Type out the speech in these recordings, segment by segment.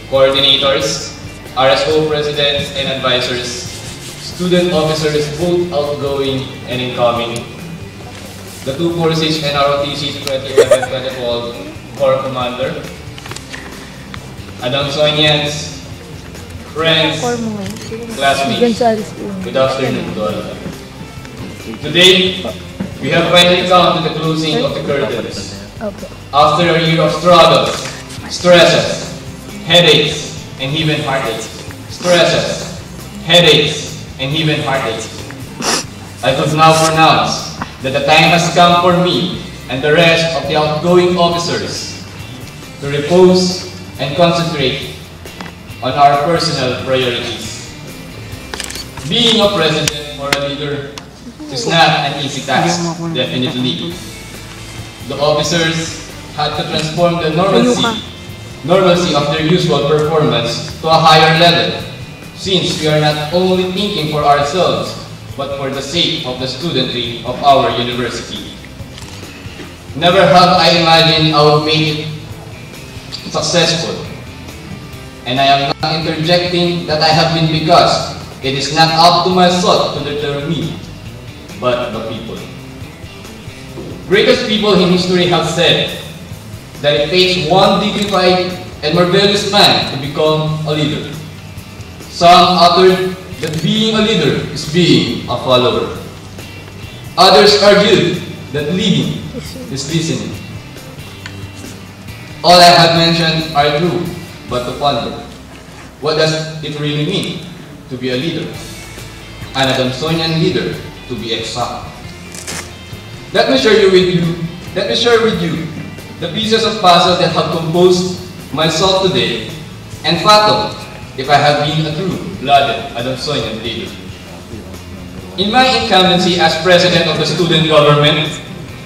coordinators, RSO presidents and advisors, student officers both outgoing and incoming, the 246 and ROTC 2011-2012 Corps Commander, Adansonians, friends, classmates, good afternoon to all. Today, we have finally come to the closing of the curtains. After a year of struggles, stresses, headaches, and even heartaches. Stresses, headaches, and even heartaches. I could now pronounce that the time has come for me and the rest of the outgoing officers to repose and concentrate on our personal priorities. Being a president or a leader is not an easy task, definitely. The officers had to transform the normalcy of their usual performance to a higher level, since we are not only thinking for ourselves, but for the sake of the studentry of our university. Never have I imagined I would make it successful. And I am not interjecting that I have been, because it is not up to myself to determine me, but the people. Greatest people in history have said that it takes one dignified and marvelous man to become a leader. Some uttered that being a leader is being a follower. Others argued that leading is listening. All I have mentioned are true, but to ponder. What does it really mean to be a leader? An Adamsonian leader, to be exact. Let me share with you the pieces of puzzle that have composed myself today and fathom if I have been a true-blooded Adamsonian leader. In my incumbency as president of the student government,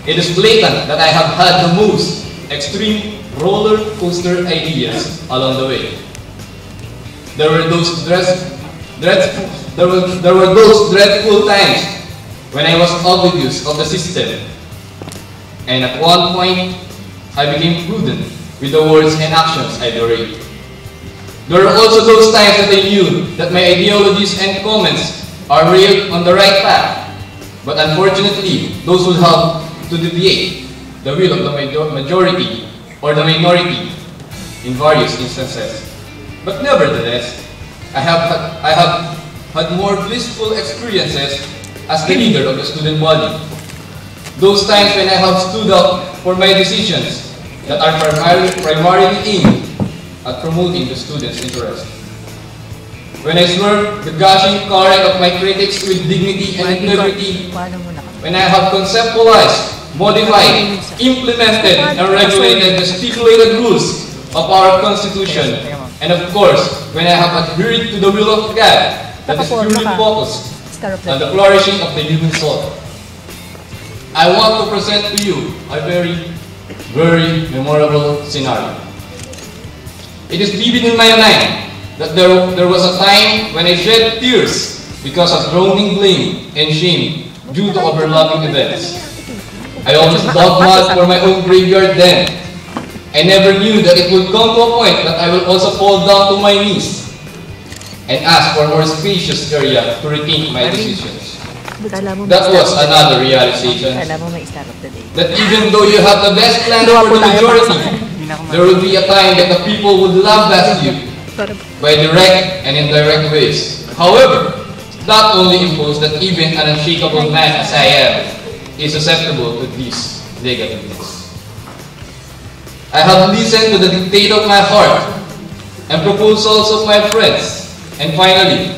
it is blatant that I have had the most extreme roller coaster ideas along the way. There were those dreadful times when I was oblivious of the system, and at one point, I became prudent with the words and actions I derived. There were also those times that I knew that my ideologies and comments are real on the right path, but unfortunately, those would have to deviate the will of the majority or the minority in various instances. But nevertheless, I have had more blissful experiences as the leader of the student body. Those times when I have stood up for my decisions that are primarily aimed at promoting the students' interest. When I swerved the gushing current of my critics with dignity and integrity. When I have conceptualized, modified, implemented, and regulated the stipulated rules of our Constitution. And of course, when I have adhered to the will of God that is purely focused on the flourishing of the human soul. I want to present to you a very, very memorable scenario. It is vivid in my mind that there was a time when I shed tears because of groaning blame and shame due to overlapping events. I almost dug mud for my own graveyard then. I never knew that it would come to a point that I will also fall down to my knees and ask for a more spacious area to rethink my decisions. That was another realization, that even though you have the best plan for the majority, there will be a time that the people would lambast you by direct and indirect ways. However, that only imposed that even an unshakable man as I am is susceptible to these negativeness. I have listened to the dictate of my heart and proposals of my friends. And finally,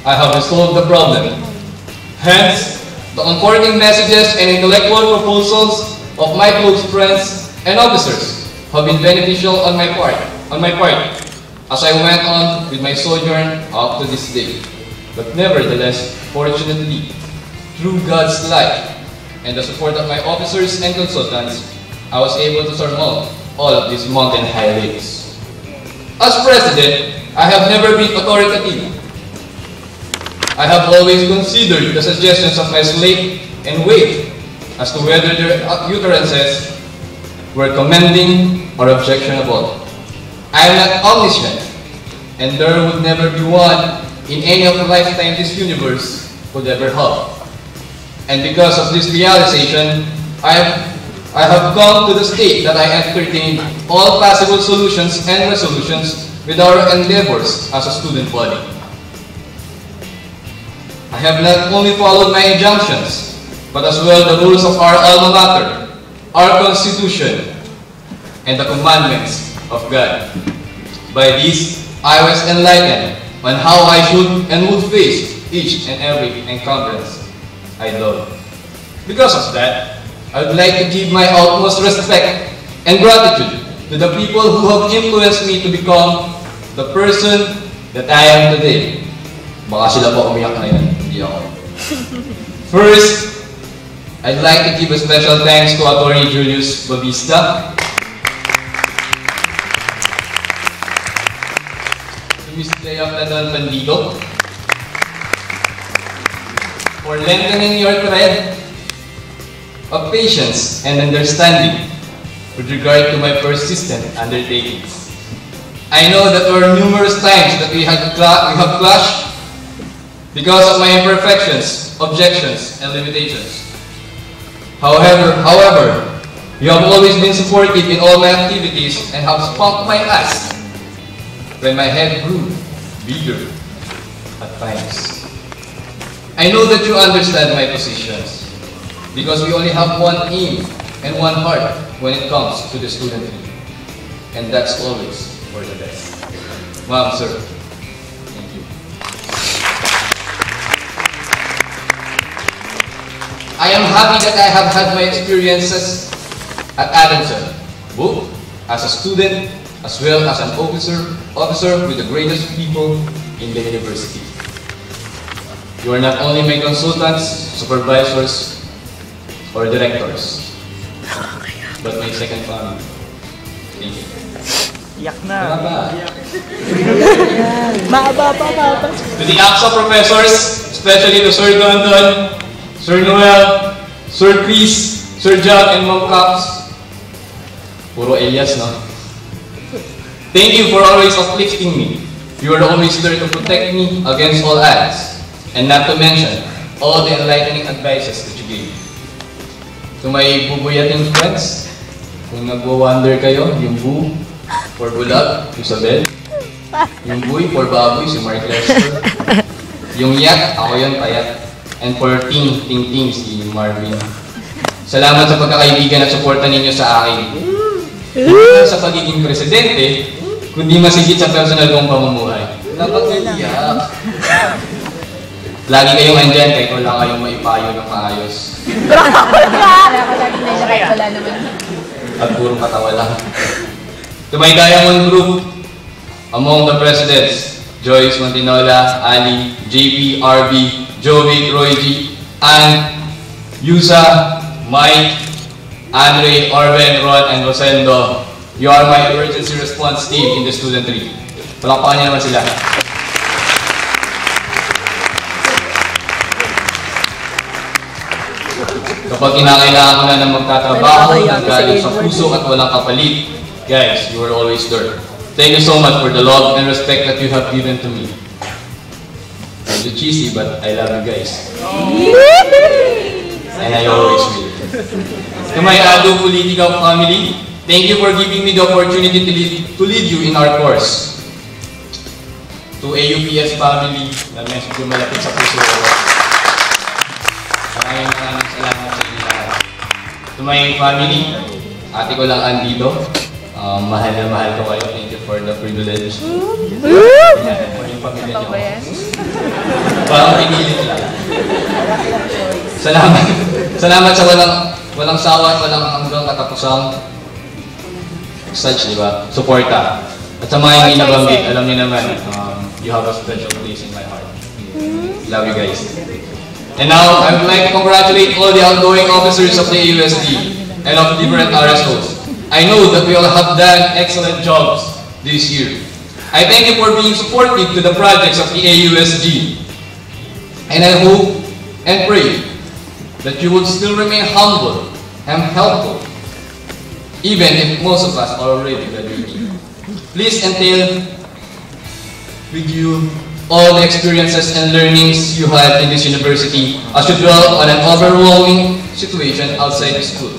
I have resolved the problem. Hence, the comforting messages and intellectual proposals of my close friends and officers have been beneficial on my part as I went on with my sojourn up to this day. But nevertheless, fortunately, through God's light and the support of my officers and consultants, I was able to surmount all of these mountain high lakes. As president, I have never been authoritative. I have always considered the suggestions of my slate and weighed as to whether their utterances were commending or objectionable. I I am not omniscient, and there would never be one in any of the lifetime this universe could ever have. And because of this realization, I have come to the state that I entertain all possible solutions and resolutions with our endeavors as a student body. I have not only followed my injunctions, but as well the rules of our alma mater, our constitution, and the commandments of God. By this, I was enlightened on how I should and would face each and every encumbrance I love. Because of that, I would like to give my utmost respect and gratitude to the people who have influenced me to become the person that I am today. Baka sila pa umiyak na yan, hindi ako. First, I'd like to give a special thanks to Attorney Julius Babista, to Ms. Lea Pandido, for lengthening your thread of patience and understanding with regard to my persistent undertakings. I know that there were numerous times that we have clashed because of my imperfections, objections, and limitations. However, you have always been supportive in all my activities and have spunked my ass when my head grew bigger at times. I know that you understand my positions because we only have one aim and one heart when it comes to the student league, and that's always for the best. Ma'am, sir, thank you. I am happy that I have had my experiences at Adamson, both as a student as well as an officer with the greatest people in the university. You are not only my consultants, supervisors, or directors, but my second family. Thank you. Yak na. To the AXA professors, especially to Sir Dondon, Sir Noel, Sir Chris, Sir Jack, and Ma'am Caps. Puro Elias, no? Thank you for always uplifting me. You are always there to protect me against all odds. And not to mention, all the enlightening advices that you gave. To my bubuyating friends, kung nagwo-wonder kayo, yung boo for bulag, Isabel. Yung buy for baboy, si Mark Lester. Yung yak, ako yun, payat. And for ting, si Marvin. Salamat sa pagkakaibigan at suporta ninyo sa akin. Hindi sa pagiging presidente, kundi masigit sa personal kong pamumuhay. Napag-iyak. Lagi kayong andyan kahit wala kayong maipayo ng maayos. At purong katawa lang. To my Diamond Group, among the presidents, Joyce Montinola, Ali, JP, RB, Jovic, Roy G, and Yusa, Mike, Andre, Orben, Ron, and Rosendo, you are my emergency response team in the student league. Palakpakan niyo naman sila. Kapag kinakailangan ko na ng magtatrabaho, nanggaling sa puso at walang kapalit, guys, you are always there. Thank you so much for the love and respect that you have given to me. Medyo cheesy, but I love you guys. And I always will. To my Ado Political family, thank you for giving me the opportunity to lead you in our course. To AUPS family, na medyo malapit sa puso ko. Maraming salamat sa inyo lahat. To my family, ate ko lang andito. Mahal na mahal ko kayo. Thank you for the privilege. Yan, for yung pamilya niyo. Parang pinilit lang. Salamat sa walang sawa at walang hanggang katapusang such, di ba? Suporta. At sa mga hindi nabanggit, alam niyo naman, you have a special place in my heart. Love you guys. And now, I would like to congratulate all the outgoing officers of the AUSD and of different RSOs. I know that we all have done excellent jobs this year. I thank you for being supportive to the projects of the AUSG. And I hope and pray that you would still remain humble and helpful, even if most of us are already graduating. Please entail with you all the experiences and learnings you had in this university as you dwell on an overwhelming situation outside the school.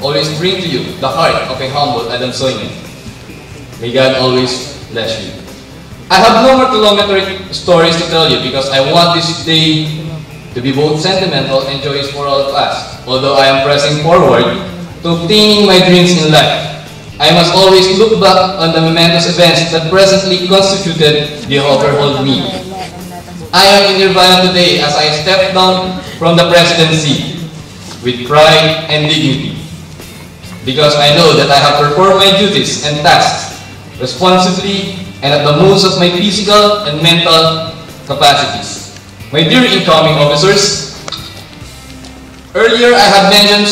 Always bring to you the heart of a humble Adamsoinian. May God always bless you. I have no more kilometer stories to tell you because I want this day to be both sentimental and joyous for all of us. Although I am pressing forward to obtaining my dreams in life, I must always look back on the momentous events that presently constituted the overhauled me. I am in Nirvana today as I step down from the presidency with pride and dignity, because I know that I have performed my duties and tasks responsibly and at the most of my physical and mental capacities. My dear incoming officers, earlier I have mentioned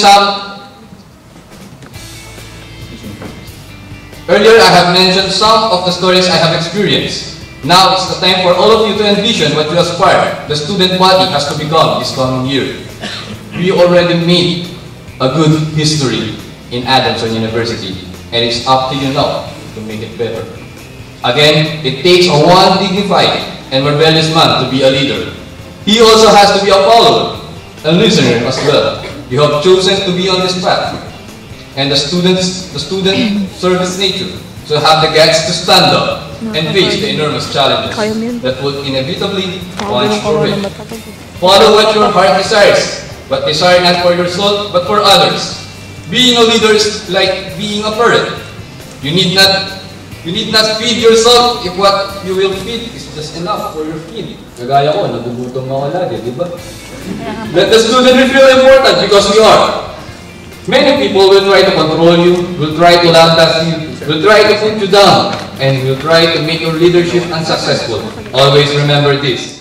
some of the stories I have experienced. Now it's the time for all of you to envision what you aspire the student body has to become this coming year. We already made a good history in Adamson University, and it's up to you now to make it better. Again, it takes a one dignified and rebellious man to be a leader. He also has to be a follower, a listener as well. You have chosen to be on this path, and the student service nature, so have the guts to stand up and face the enormous challenges that will inevitably punch your way. Follow what your heart desires, but desire not for yourself but for others. Being a leader is like being a parrot. You need not feed yourself if what you will feed is just enough for your feed. Kagaya ko, nagugutom ako lagi, di ba? Let the student feel important because we are. Many people will try to control you, will try to laugh you, will try to put you down, and will try to make your leadership unsuccessful. Always remember this.